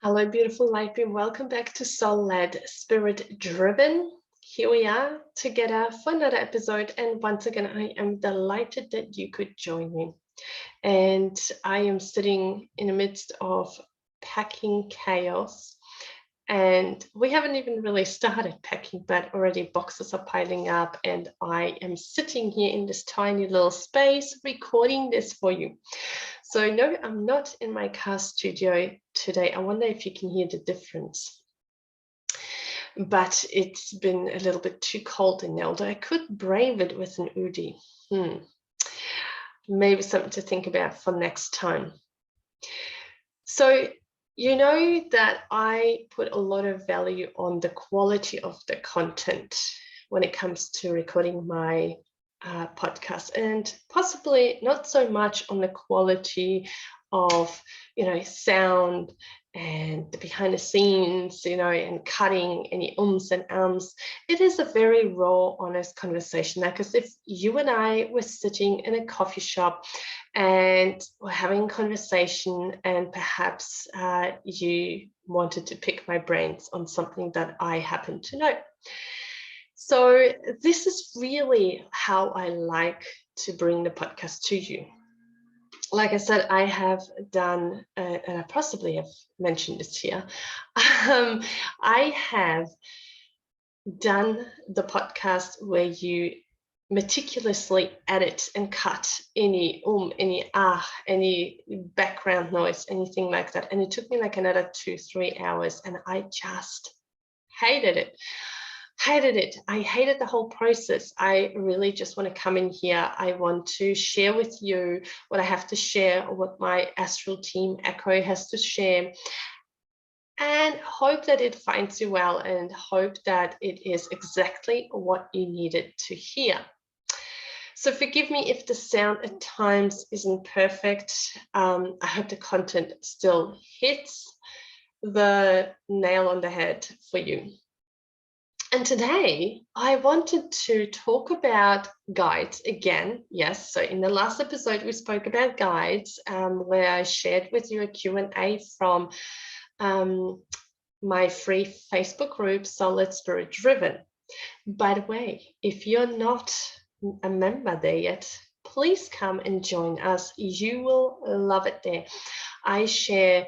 Hello, beautiful light beam. Welcome back to Soul-Led, Spirit-Driven. Here we are together for another episode. And once again, I am delighted that you could join me. And I am sitting in the midst of packing chaos. And we haven't even really started packing, but already boxes are piling up. And I am sitting here in this tiny little space recording this for you. So no, I'm not in my car studio today. I wonder if you can hear the difference. But it's been a little bit too cold in there, although I could brave it with an Udi. Maybe something to think about for next time. So you know that I put a lot of value on the quality of the content when it comes to recording my podcast, and possibly not so much on the quality of, sound and the behind the scenes, and cutting any ums and ums. It is a very raw, honest conversation. Like as if you and I were sitting in a coffee shop and we're having a conversation, and perhaps you wanted to pick my brains on something that I happen to know. So this is really how I like to bring the podcast to you. Like I said, I have done, and I possibly have mentioned this here, I have done the podcast where you meticulously edit and cut any any background noise, anything like that. And it took me like another 2-3 hours, and I just hated it. I hated the whole process. I really just want to come in here. I want to share with you what I have to share, what my astral team Echo has to share, and hope that it finds you well, and hope that it is exactly what you needed to hear. So forgive me if the sound at times isn't perfect. I hope the content still hits the nail on the head for you. And today I wanted to talk about guides again. Yes, so in the last episode we spoke about guides, where I shared with you a Q&A from my free Facebook group, Soul-Led, Spirit-Driven. By the way, if you're not a member there yet, please come and join us. You will love it there. I share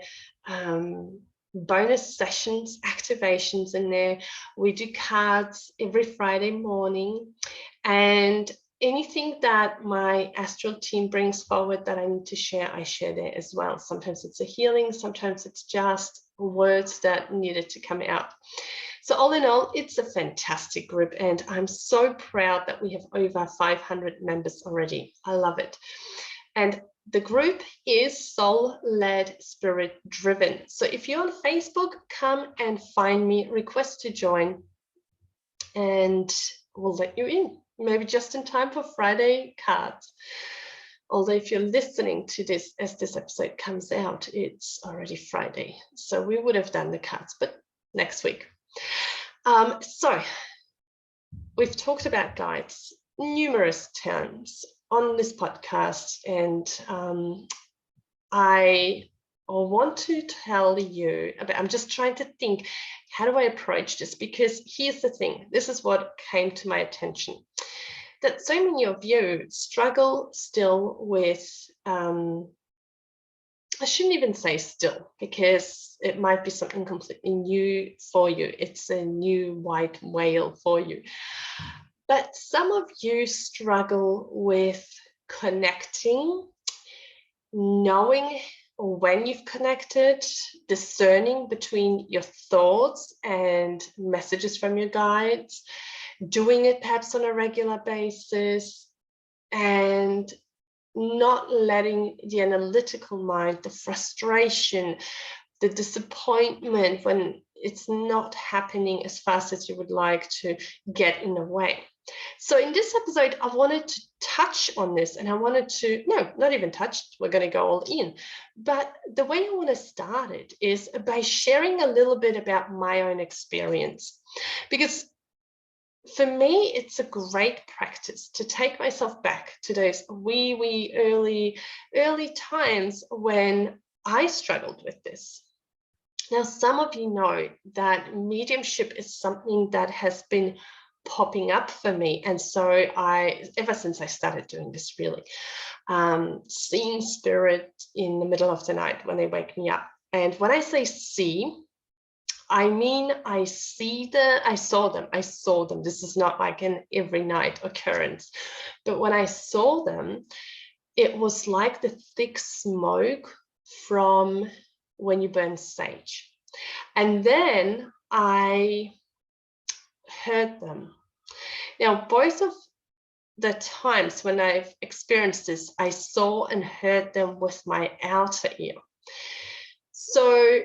bonus sessions, activations in there. We do cards every Friday morning, and anything that my astral team brings forward that I need to share, I share there as well. Sometimes it's a healing, sometimes it's just words that needed to come out. So all in all, it's a fantastic group, and I'm so proud that we have over 500 members already. I love it. And the group is Soul-Led, Spirit-Driven. So if you're on Facebook, come and find me, request to join, and we'll let you in, maybe just in time for Friday cards. Although if you're listening to this as this episode comes out, it's already Friday. So we would have done the cards, but next week. So we've talked about guides numerous times on this podcast, and I want to tell you about, I'm just trying to think, how do I approach this? Because here's the thing, this is what came to my attention, that so many of you struggle still with, I shouldn't even say still, because it might be something completely new for you. It's a new white whale for you. But some of you struggle with connecting, knowing when you've connected, discerning between your thoughts and messages from your guides, doing it perhaps on a regular basis, and not letting the analytical mind, the frustration, the disappointment when it's not happening as fast as you would like to get in the way. So in this episode, I wanted to touch on this, and I wanted to, no, not even touch, we're going to go all in. But the way I want to start it is by sharing a little bit about my own experience. Because for me, it's a great practice to take myself back to those wee early times when I struggled with this. Now, some of you know that mediumship is something that has been popping up for me. And so ever since I started doing this, really, seeing spirit in the middle of the night when they wake me up. And when I say see, I mean, I saw them. This is not like an every night occurrence. But when I saw them, it was like the thick smoke from when you burn sage. And then I heard them. Now, both of the times when I've experienced this, I saw and heard them with my outer ear. So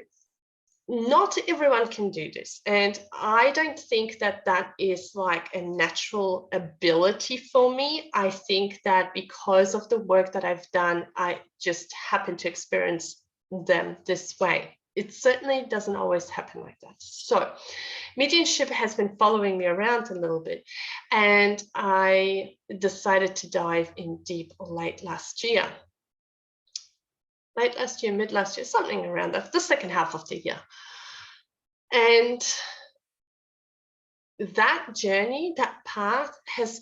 not everyone can do this. And I don't think that that is like a natural ability for me. I think that because of the work that I've done, I just happen to experience them this way. It certainly doesn't always happen like that. So mediumship has been following me around a little bit, and I decided to dive in deep late last year, mid last year, something around that, the second half of the year. And that journey, that path has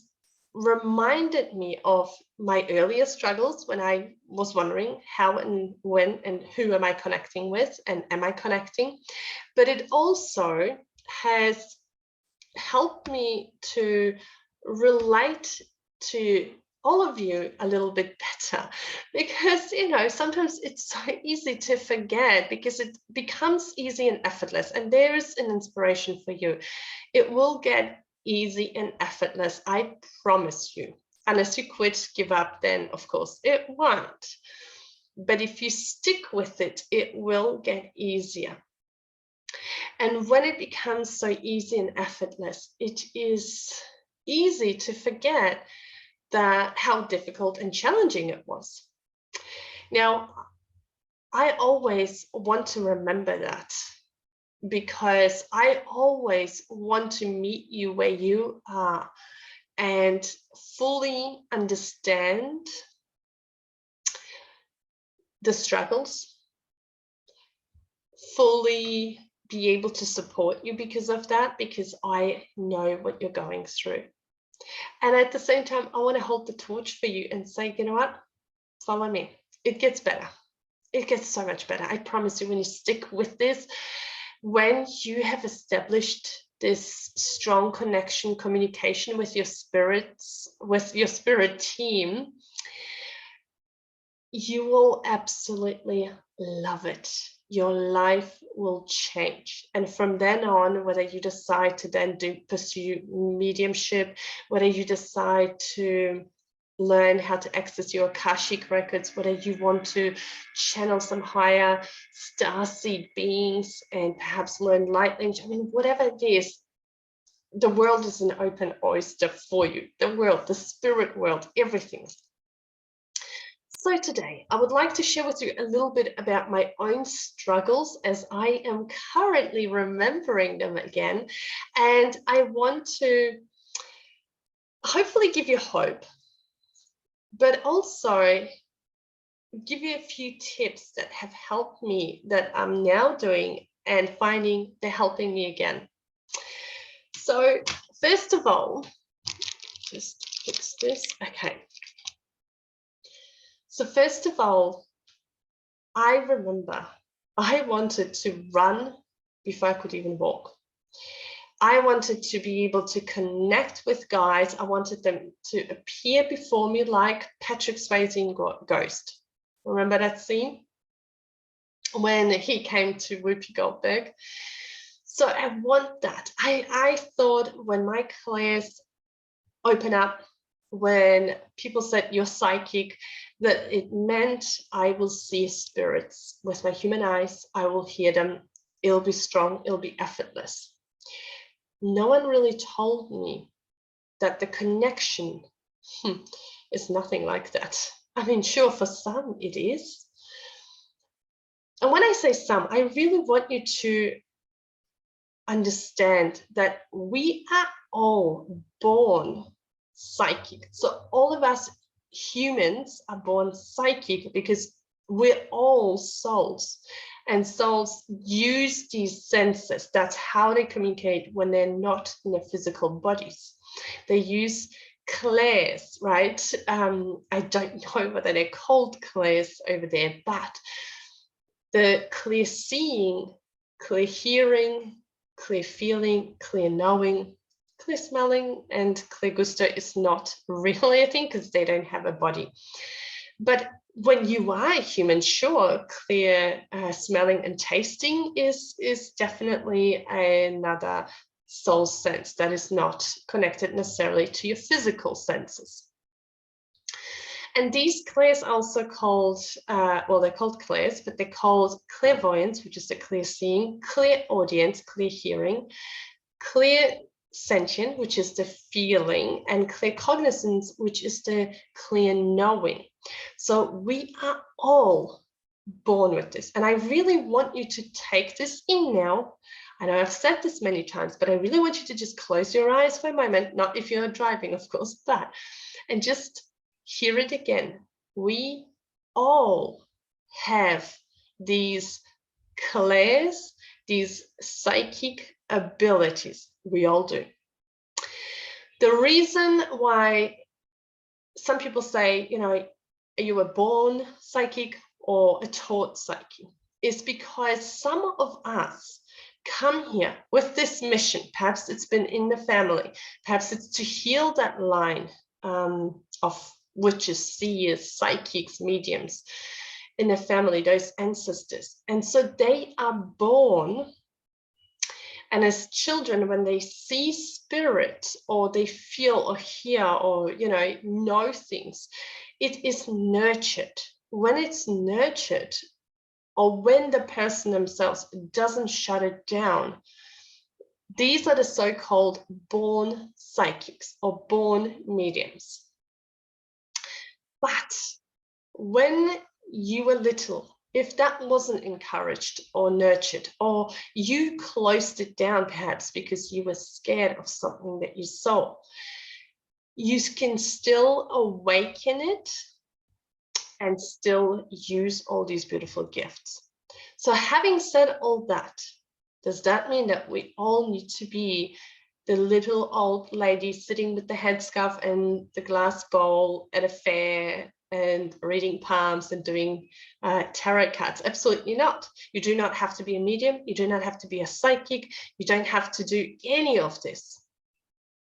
reminded me of my earlier struggles when I was wondering how and when and who am I connecting with, and am I connecting? But it also has helped me to relate to all of you a little bit better, because sometimes it's so easy to forget, because it becomes easy and effortless. And there is an inspiration for you. It will get easy and effortless, I promise you. Unless you quit, give up, then of course it won't. But if you stick with it, it will get easier. And when it becomes so easy and effortless, it is easy to forget that how difficult and challenging it was. Now, I always want to remember that, because I always want to meet you where you are and fully understand the struggles, fully be able to support you because of that, because I know what you're going through. And at the same time, I want to hold the torch for you and say, you know what? Follow me. It gets better. It gets so much better. I promise you, when you stick with this, when you have established this strong connection, communication with your spirits, with your spirit team, you will absolutely love it. Your life will change. And from then on, whether you decide to then pursue mediumship, whether you decide to learn how to access your Akashic records, whether you want to channel some higher starseed beings and perhaps learn light language, whatever it is, the world is an open oyster for you. The world, the spirit world, everything. So today, I would like to share with you a little bit about my own struggles, as I am currently remembering them again. And I want to hopefully give you hope, but also give you a few tips that have helped me, that I'm now doing and finding they're helping me again. So first of all, just fix this. Okay. So first of all, I remember I wanted to run before I could even walk. I wanted to be able to connect with guys. I wanted them to appear before me like Patrick Swayze in Ghost. Remember that scene? When he came to Whoopi Goldberg. So I want that. I thought when my clairs open up, when people said you're psychic, that it meant I will see spirits with my human eyes. I will hear them. It'll be strong. It'll be effortless. No one really told me that the connection is nothing like that. Sure, for some it is. And when I say some, I really want you to understand that we are all born psychic. So all of us humans are born psychic, because we're all souls. And souls use these senses. That's how they communicate when they're not in their physical bodies. They use clairs, right? I don't know whether they're called clairs over there, but the clear seeing, clear hearing, clear feeling, clear knowing, clear smelling, and clear gusto is not really a thing because they don't have a body. But when you are human, sure, clear smelling and tasting is definitely another soul sense that is not connected necessarily to your physical senses. And these clairs are also called, well, they're called clairs, but they're called clairvoyance, which is the clear seeing, clear audience, clear hearing, clear sentient, which is the feeling, and clear cognizance, which is the clear knowing. So we are all born with this. And I really want you to take this in now. I know I've said this many times, but I really want you to just close your eyes for a moment, not if you're driving, of course, but, and just hear it again. We all have these clairs, these psychic abilities. We all do. The reason why some people say, you know, you were born psychic or a taught psychic is because some of us come here with this mission. Perhaps it's been in the family. Perhaps it's to heal that line of witches, seers, psychics, mediums in the family, those ancestors. And so they are born, and as children, when they see spirit or they feel or hear or, you know things, it is nurtured. When it's nurtured, or when the person themselves doesn't shut it down, these are the so-called born psychics or born mediums. But when you were little, if that wasn't encouraged or nurtured, or you closed it down perhaps because you were scared of something that you saw, you can still awaken it and still use all these beautiful gifts. So having said all that, does that mean that we all need to be the little old lady sitting with the headscarf and the glass bowl at a fair and reading palms and doing tarot cards? Absolutely not. You do not have to be a medium. You do not have to be a psychic. You don't have to do any of this.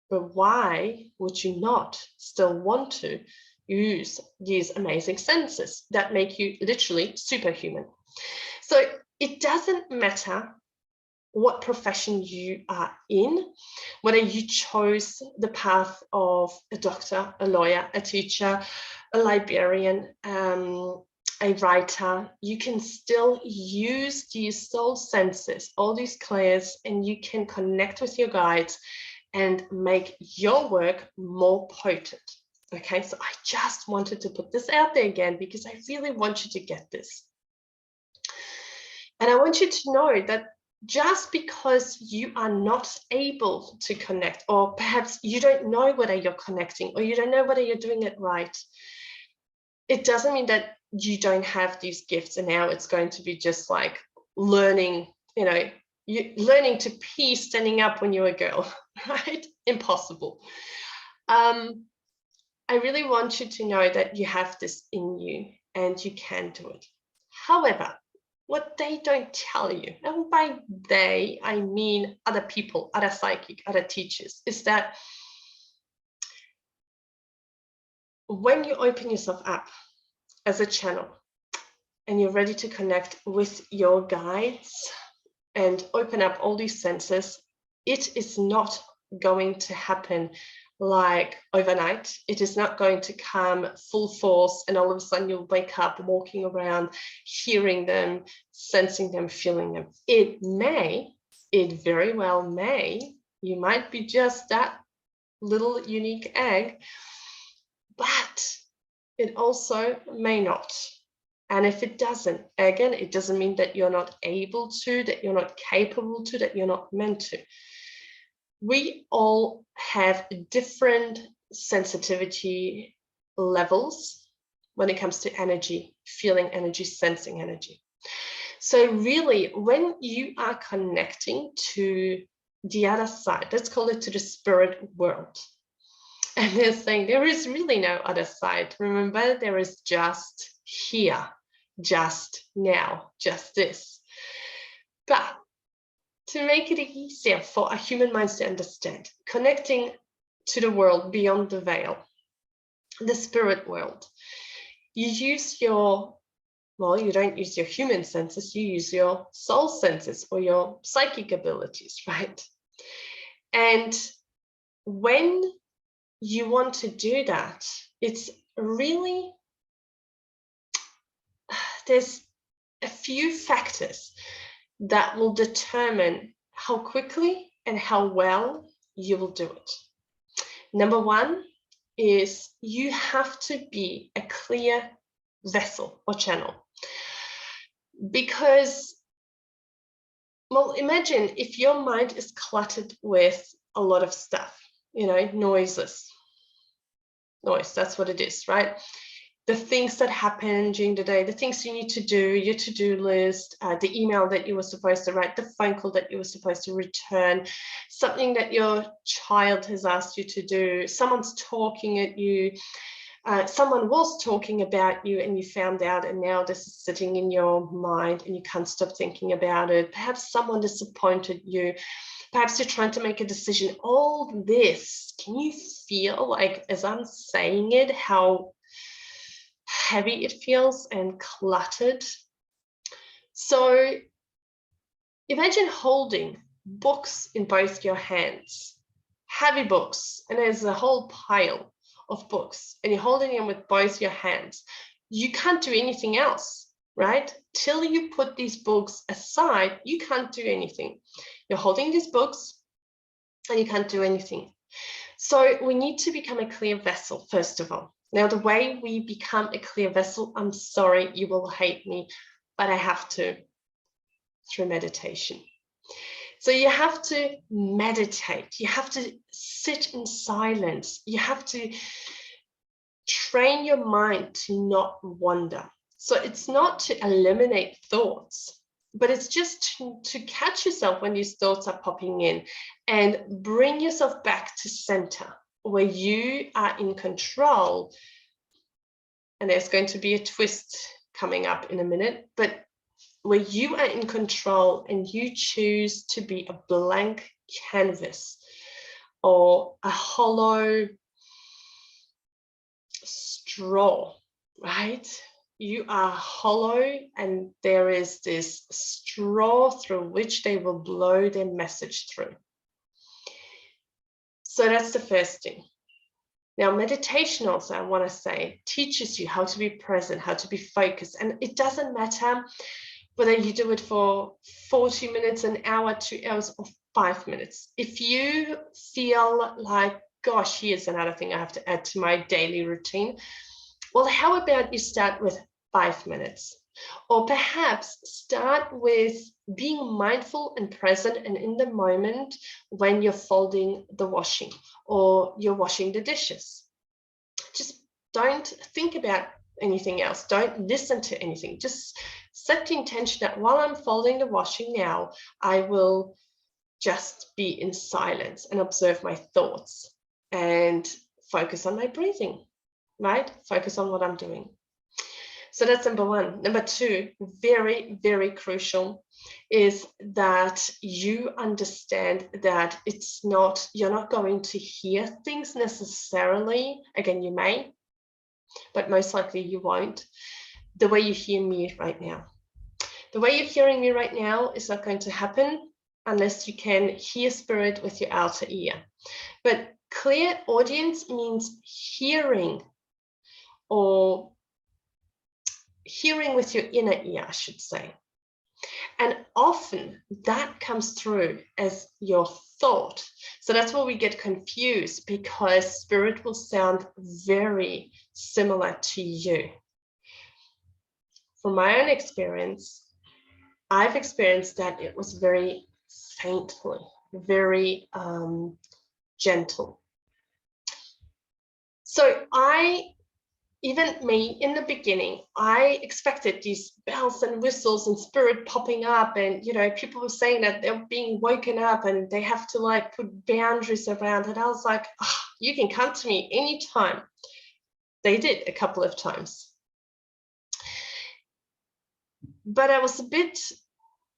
But why would you not still want to use these amazing senses that make you literally superhuman? So it doesn't matter what profession you are in, whether you chose the path of a doctor, a lawyer, a teacher, a librarian, a writer, you can still use these soul senses, all these clairs, and you can connect with your guides and make your work more potent. Okay, so I just wanted to put this out there again because I really want you to get this. And I want you to know that just because you are not able to connect, or perhaps you don't know whether you're connecting, or you don't know whether you're doing it right, it doesn't mean that you don't have these gifts and now it's going to be just like learning, you know, learning to pee standing up when you're a girl, right? Impossible. I really want you to know that you have this in you and you can do it. However, what they don't tell you, and by they, I mean other people, other psychic, other teachers, is that when you open yourself up as a channel and you're ready to connect with your guides and open up all these senses, it is not going to happen like overnight. It is not going to come full force and all of a sudden you'll wake up walking around, hearing them, sensing them, feeling them. It very well may, you might be just that little unique egg, but it also may not. And if it doesn't, again, it doesn't mean that you're not able to, that you're not capable to, that you're not meant to. We all have different sensitivity levels when it comes to energy, feeling energy, sensing energy. So really, when you are connecting to the other side, let's call it to the spirit world, and they're saying there is really no other side. Remember, there is just here, just now, just this. But to make it easier for our human minds to understand, connecting to the world beyond the veil, the spirit world, you use your, well, you don't use your human senses, you use your soul senses or your psychic abilities, right? And when you want to do that, it's really, there's a few factors that will determine how quickly and how well you will do it. Number one is you have to be a clear vessel or channel. Because, well, imagine if your mind is cluttered with a lot of stuff, you know, noise, that's what it is, right? The things that happen during the day, the things you need to do, your to-do list, the email that you were supposed to write, the phone call that you were supposed to return, something that your child has asked you to do, someone's talking at you, someone was talking about you and you found out, and now this is sitting in your mind and you can't stop thinking about it. Perhaps someone disappointed you. Perhaps you're trying to make a decision. All this, can you feel like, as I'm saying it, how heavy it feels and cluttered? So imagine holding books in both your hands, heavy books, and there's a whole pile of books, and you're holding them with both your hands. You can't do anything else, right? Till you put these books aside, you can't do anything. You're holding these books and you can't do anything. So we need to become a clear vessel, first of all. Now, the way we become a clear vessel, I'm sorry, you will hate me, but I have to, through meditation. So you have to meditate. You have to sit in silence. You have to train your mind to not wander. So it's not to eliminate thoughts, but it's just to catch yourself when these thoughts are popping in and bring yourself back to center where you are in control. And there's going to be a twist coming up in a minute, but where you are in control and you choose to be a blank canvas or a hollow straw, right? You are hollow and there is this straw through which they will blow their message through. So that's the first thing. Now, meditation also, I want to say, teaches you how to be present, how to be focused. And it doesn't matter whether you do it for 40 minutes, an hour, 2 hours, or 5 minutes. If you feel like, gosh, here's another thing I have to add to my daily routine, well, how about you start with 5 minutes? Or perhaps start with being mindful and present and in the moment when you're folding the washing or you're washing the dishes. Just don't think about anything else. Don't listen to anything. Just set the intention that while I'm folding the washing now, I will just be in silence and observe my thoughts and focus on my breathing, right? Focus on what I'm doing. So that's number one. Number two, very, very crucial, is that you understand that it's not, you're not going to hear things necessarily. Again, you may, but most likely you won't, the way you hear me right now. The way you're hearing me right now is not going to happen unless you can hear spirit with your outer ear. But clear audience means hearing, or hearing with your inner ear, I should say. And often that comes through as your thought. So that's where we get confused, because spirit will sound very similar to you. From my own experience, I've experienced that it was very faintly, very gentle. So I even me in the beginning, I expected these bells and whistles and spirit popping up, and people were saying that they're being woken up and they have to like put boundaries around it. I was like, oh, you can come to me anytime. They did a couple of times, but I was a bit,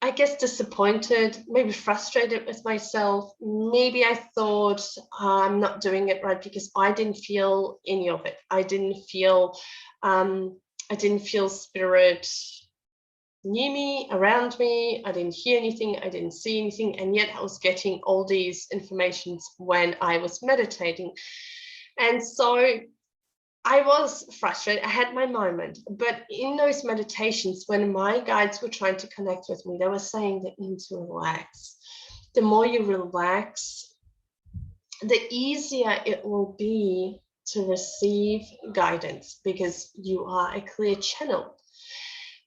I guess, disappointed, maybe frustrated with myself. Maybe I thought I'm not doing it right because I didn't feel any of it. I didn't feel spirit near me, around me. I didn't hear anything. I didn't see anything. And yet I was getting all these informations when I was meditating. And so I was frustrated. I had my moment, but in those meditations, when my guides were trying to connect with me, they were saying that you need to relax. The more you relax, the easier it will be to receive guidance because you are a clear channel.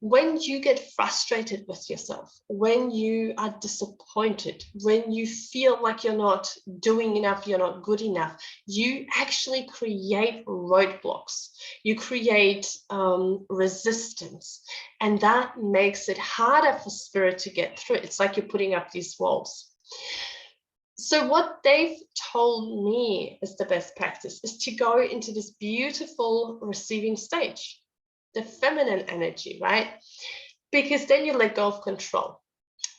When you get frustrated with yourself, when you are disappointed, when you feel like you're not doing enough, you're not good enough, you actually create roadblocks. You create resistance, and that makes it harder for spirit to get through. It's like you're putting up these walls. So what they've told me is the best practice is to go into this beautiful receiving stage, the feminine energy, right? Because then you let go of control.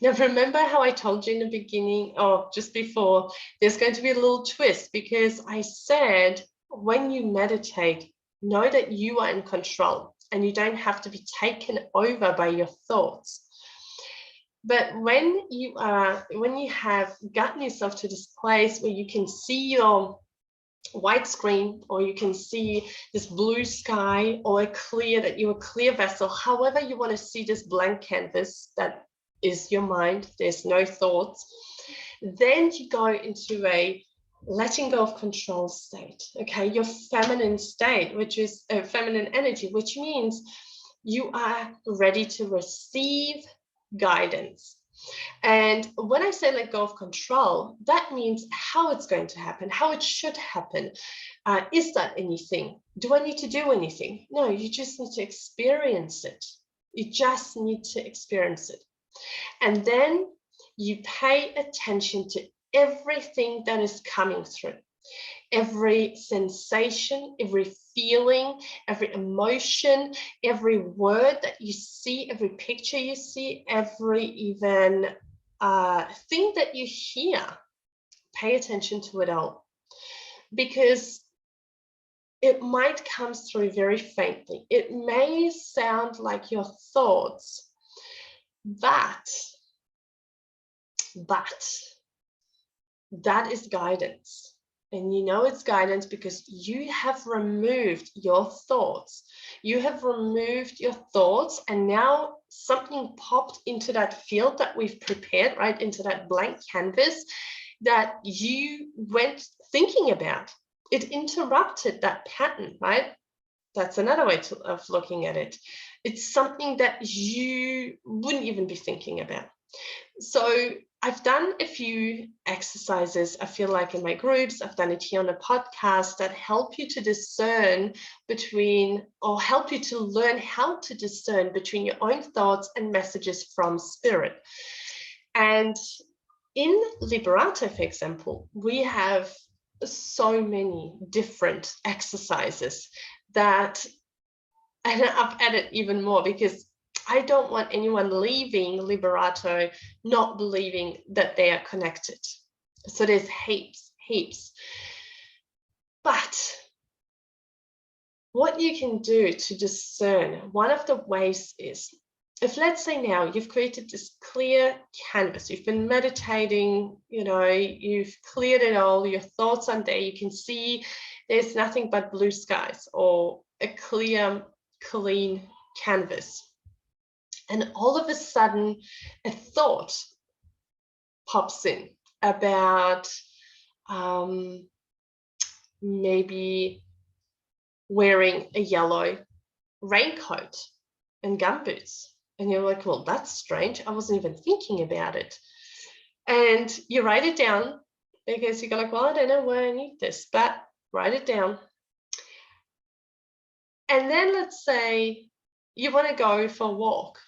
Now, remember how I told you in the beginning, or just before, there's going to be a little twist because I said, when you meditate, know that you are in control and you don't have to be taken over by your thoughts. But when you have gotten yourself to this place where you can see your white screen, or you can see this blue sky, or you're a clear vessel, however you want to see this blank canvas that is your mind, there's no thoughts, then you go into a letting go of control state, okay, your feminine state, which is a feminine energy, which means you are ready to receive guidance. And when I say let go of control, that means how it's going to happen, how it should happen. Is that anything? Do I need to do anything? No, you just need to experience it. You just need to experience it. And then you pay attention to everything that is coming through. Every sensation, every feeling, every emotion, every word that you see, every picture you see, every even thing that you hear, pay attention to it all. Because it might come through very faintly. It may sound like your thoughts, but that is guidance. And you know it's guidance because you have removed your thoughts. You have removed your thoughts, and now something popped into that field that we've prepared, right, into that blank canvas that you went thinking about. It interrupted that pattern, right? That's another way of looking at it. It's something that you wouldn't even be thinking about. So I've done a few exercises, I feel like, in my groups. I've done it here on a podcast that help you to discern between, or help you to learn how to discern between your own thoughts and messages from spirit. And in Liberato, for example, we have so many different exercises that, and I've added even more because I don't want anyone leaving Liberato not believing that they are connected. So there's heaps. But what you can do to discern, one of the ways is, if let's say now you've created this clear canvas, you've been meditating, you've cleared it all, your thoughts are there, you can see there's nothing but blue skies or a clear, clean canvas. And all of a sudden, a thought pops in about maybe wearing a yellow raincoat and gumboots. And you're like, well, that's strange. I wasn't even thinking about it. And you write it down because you're like, well, I don't know why I need this, but write it down. And then let's say you want to go for a walk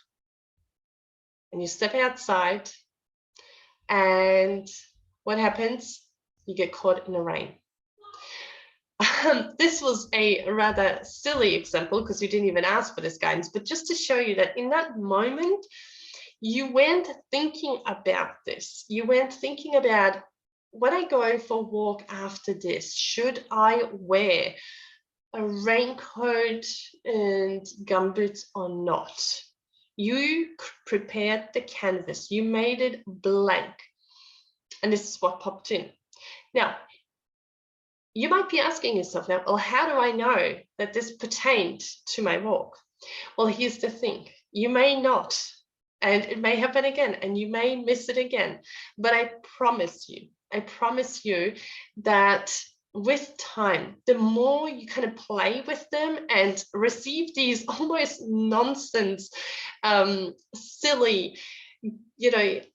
and you step outside, and what happens? You get caught in the rain. This was a rather silly example because you didn't even ask for this guidance, but just to show you that in that moment, you weren't thinking about this. You weren't thinking about, when I go for a walk after this, should I wear a raincoat and gumboots or not? You prepared the canvas. You made it blank. And this is what popped in. Now, you might be asking yourself now, well, how do I know that this pertained to my walk? Well, here's the thing. You may not, and it may happen again, and you may miss it again. But I promise you that with time, the more you kind of play with them and receive these almost nonsense, silly,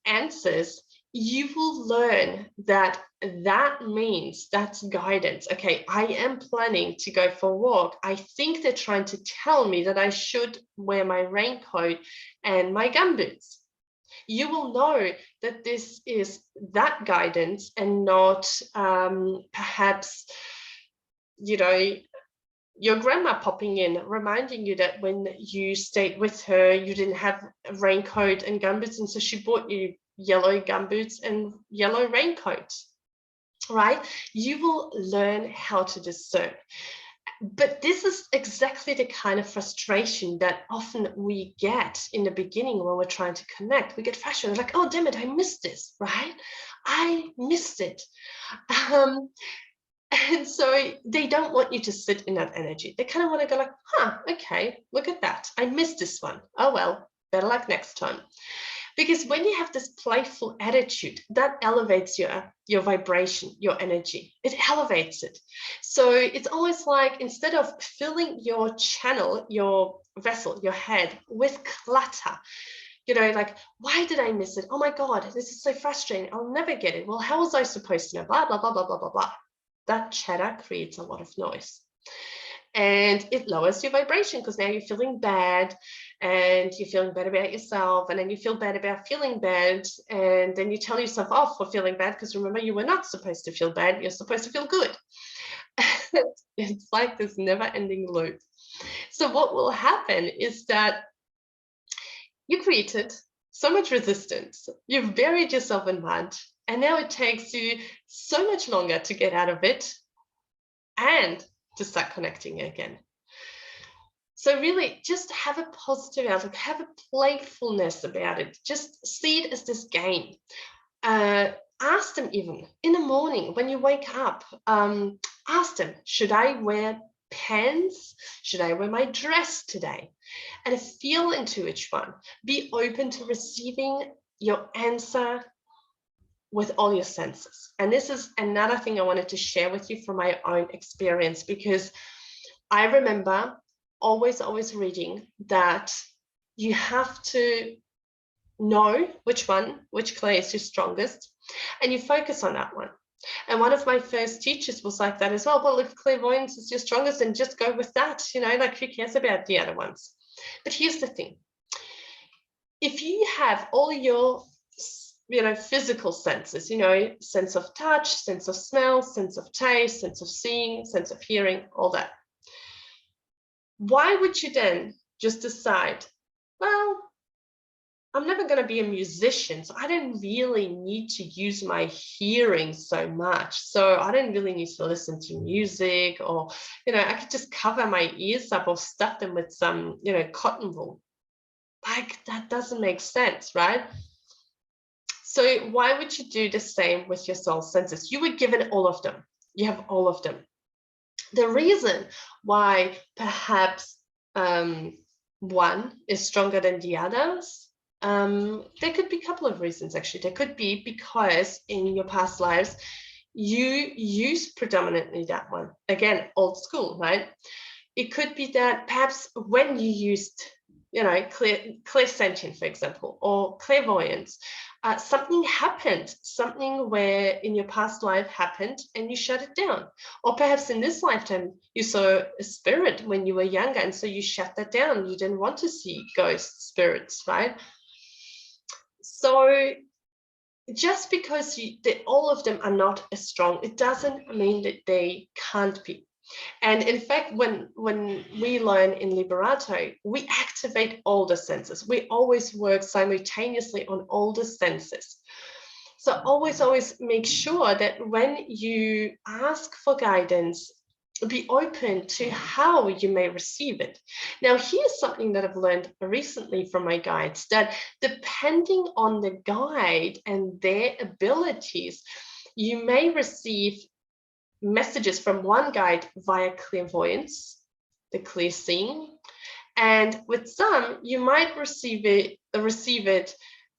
answers, you will learn that that means that's guidance. Okay, I am planning to go for a walk. I think they're trying to tell me that I should wear my raincoat and my gumboots. You will know that this is that guidance and not perhaps, your grandma popping in, reminding you that when you stayed with her, you didn't have a raincoat and gumboots, and so she bought you yellow gumboots and yellow raincoats, right? You will learn how to discern. But this is exactly the kind of frustration that often we get in the beginning when we're trying to connect. We get frustrated, like, oh, damn it, I missed this, right? I missed it. And so they don't want you to sit in that energy. They kind of want to go like, okay, look at that. I missed this one. Oh, well, better luck next time. Because when you have this playful attitude, that elevates your vibration, your energy. It elevates it. So it's almost like, instead of filling your channel, your vessel, your head with clutter, like, why did I miss it? Oh my God, this is so frustrating. I'll never get it. Well, how was I supposed to know? Blah, blah, blah, blah, blah, blah, blah. That chatter creates a lot of noise. And it lowers your vibration because now you're feeling bad, and you're feeling bad about yourself, and then you feel bad about feeling bad, and then you tell yourself off for feeling bad because remember, you were not supposed to feel bad, you're supposed to feel good. It's like this never-ending loop. So what will happen is that you created so much resistance, you've buried yourself in mud, and now it takes you so much longer to get out of it and to start connecting again. So really, just have a positive outlook, have a playfulness about it. Just see it as this game. Ask them, even in the morning when you wake up, ask them, should I wear pants? Should I wear my dress today? And feel into each one. Be open to receiving your answer with all your senses. And this is another thing I wanted to share with you from my own experience, because I remember always reading that you have to know which clay is your strongest, and you focus on that one. And one of my first teachers was like that as well. Well, if clairvoyance is your strongest, then just go with that, like, who cares about the other ones? But here's the thing. If you have all your physical senses, sense of touch, sense of smell, sense of taste, sense of seeing, sense of hearing, all that, why would you then just decide, well, I'm never going to be a musician, so I don't really need to use my hearing so much. So I don't really need to listen to music, or, I could just cover my ears up or stuff them with some, cotton wool. Like, that doesn't make sense, right? So why would you do the same with your soul senses? You were given all of them. You have all of them. The reason why perhaps one is stronger than the others, there could be a couple of reasons, actually. There could be because in your past lives, you used predominantly that one. Again, old school, right? It could be that perhaps when you used, clairsentient, for example, or clairvoyance, something happened, something where in your past life happened and you shut it down. Or perhaps in this lifetime, you saw a spirit when you were younger, and so you shut that down. You didn't want to see ghosts, spirits, right? So just because all of them are not as strong, it doesn't mean that they can't be. And in fact, when we learn in Liberato, we activate all the senses. We always work simultaneously on all the senses. So always make sure that when you ask for guidance, be open to how you may receive it. Now, here's something that I've learned recently from my guides, that depending on the guide and their abilities, you may receive messages from one guide via clairvoyance, the clear seeing, and with some you might receive it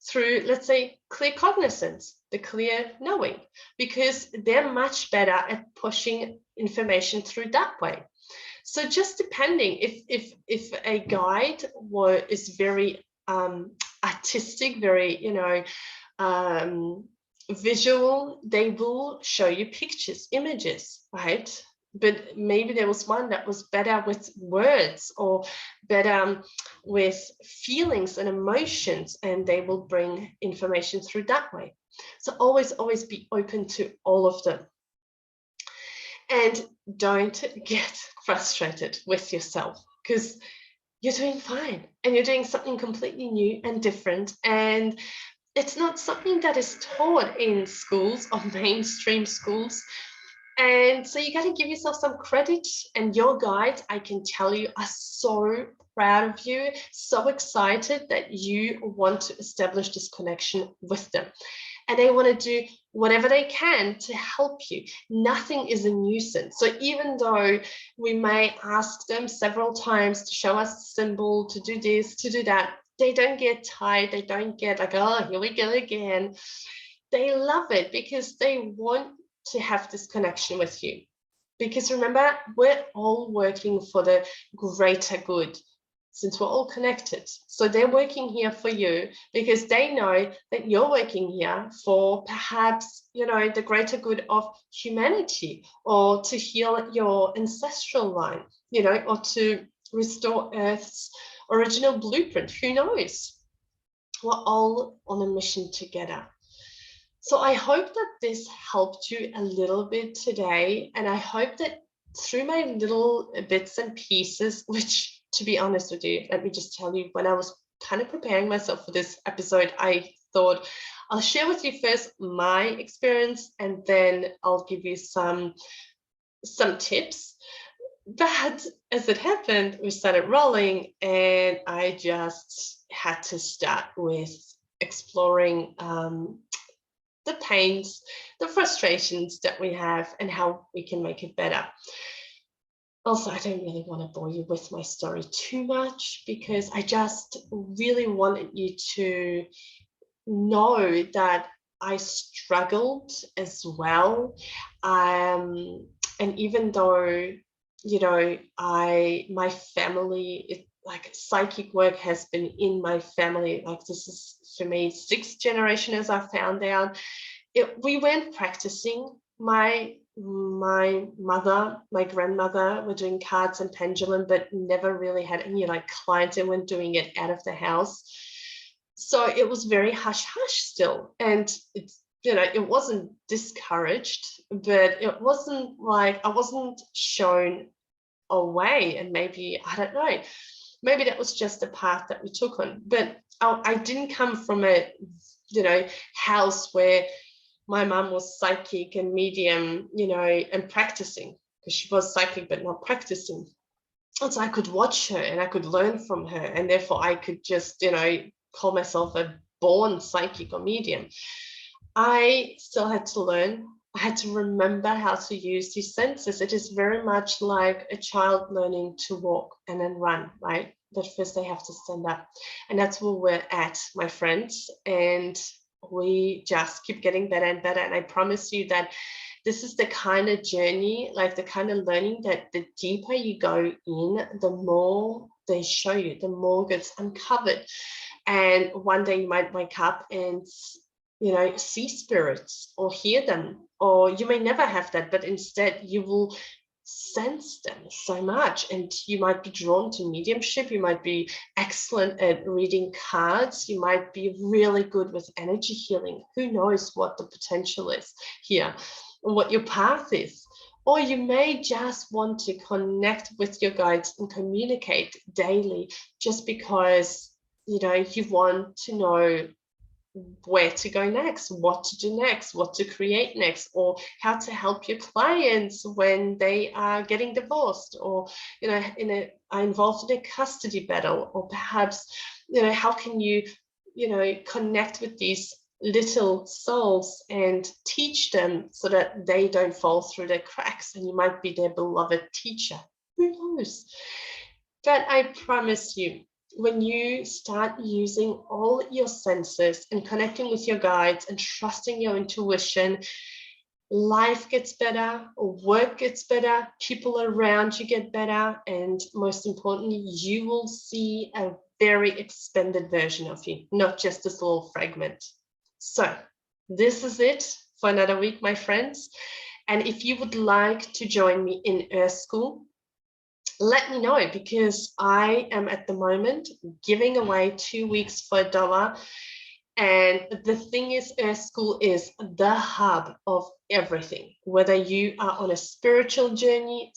through, let's say, clear cognizance, the clear knowing, because they're much better at pushing information through that way. So just depending, if a guide is very artistic, very visual, they will show you pictures, images, right? But maybe there was one that was better with words or better with feelings and emotions, and they will bring information through that way. So always be open to all of them. And don't get frustrated with yourself, because you're doing fine and you're doing something completely new and different. And it's not something that is taught in schools or mainstream schools. And so you got to give yourself some credit, and your guides, I can tell you, are so proud of you, so excited that you want to establish this connection with them. And they want to do whatever they can to help you. Nothing is a nuisance. So even though we may ask them several times to show us the symbol, to do this, to do that, they don't get tired. They don't get like, oh, here we go again. They love it because they want to have this connection with you. Because remember, we're all working for the greater good, since we're all connected. So they're working here for you because they know that you're working here for perhaps, the greater good of humanity, or to heal your ancestral line, or to restore Earth's original blueprint. Who knows? We're all on a mission together. So I hope that this helped you a little bit today. And I hope that through my little bits and pieces, which, to be honest with you, let me just tell you, when I was kind of preparing myself for this episode, I thought I'll share with you first my experience, and then I'll give you some tips. But as it happened, we started rolling, and I just had to start with exploring the pains, the frustrations that we have, and how we can make it better. Also, I don't really want to bore you with my story too much, because I just really wanted you to know that I struggled as well. And even though, my family, like psychic work has been in my family, like this is for me 6th generation, as I found out. We weren't practicing. My mother, my grandmother were doing cards and pendulum, but never really had any clients, and weren't doing it out of the house. So it was very hush hush still, and it's it wasn't discouraged, but it wasn't like I wasn't shown a way. And maybe, I don't know, maybe that was just the path that we took on. But I didn't come from a house where my mum was psychic and medium, and practicing, because she was psychic but not practicing. And so I could watch her and I could learn from her, and therefore I could just call myself a born psychic or medium. I still had to learn. I had to remember how to use these senses. It is very much like a child learning to walk and then run, right? But first they have to stand up. And that's where we're at, my friends. And we just keep getting better and better. And I promise you that this is the kind of journey, like the kind of learning, that the deeper you go in, the more they show you, the more gets uncovered. And one day you might wake up and see spirits or hear them, or you may never have that, but instead you will sense them so much, and you might be drawn to mediumship. You might be excellent at reading cards. You might be really good with energy healing. Who knows what the potential is here and what your path is. Or you may just want to connect with your guides and communicate daily just because you want to know where to go next, what to do next, what to create next, or how to help your clients when they are getting divorced, or are involved in a custody battle, or perhaps how can you connect with these little souls and teach them so that they don't fall through the cracks, and you might be their beloved teacher. Who knows? But I promise you, when you start using all your senses and connecting with your guides and trusting your intuition, life gets better, work gets better, people around you get better, and most importantly, you will see a very expanded version of you, not just this little fragment. So this is it for another week, my friends. And if you would like to join me in Earth School, let me know, because I am at the moment giving away 2 weeks for $1. And the thing is, Earth School is the hub of everything. Whether you are on a spiritual journey,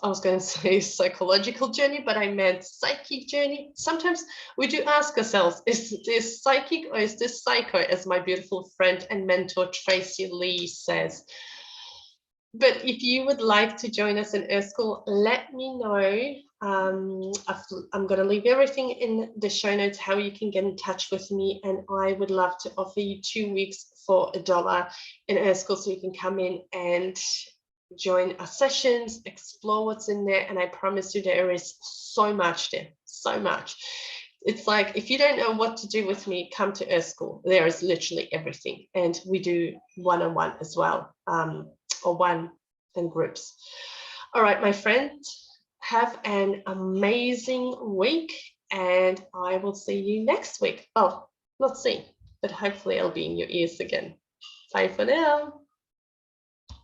I was going to say psychological journey, but I meant psychic journey. Sometimes we do ask ourselves, is this psychic or is this psycho, as my beautiful friend and mentor Tracy Lee says. But if you would like to join us in Earth School, let me know. I'm going to leave everything in the show notes, how you can get in touch with me. And I would love to offer you 2 weeks for $1 in Earth School, so you can come in and join our sessions, explore what's in there. And I promise you, there is so much there, so much. It's like, if you don't know what to do with me, come to Earth School. There is literally everything. And we do one-on-one as well. Or one in groups. All right, my friend, have an amazing week, and I will see you next week. Oh, not see, but hopefully I'll be in your ears again. Bye for now.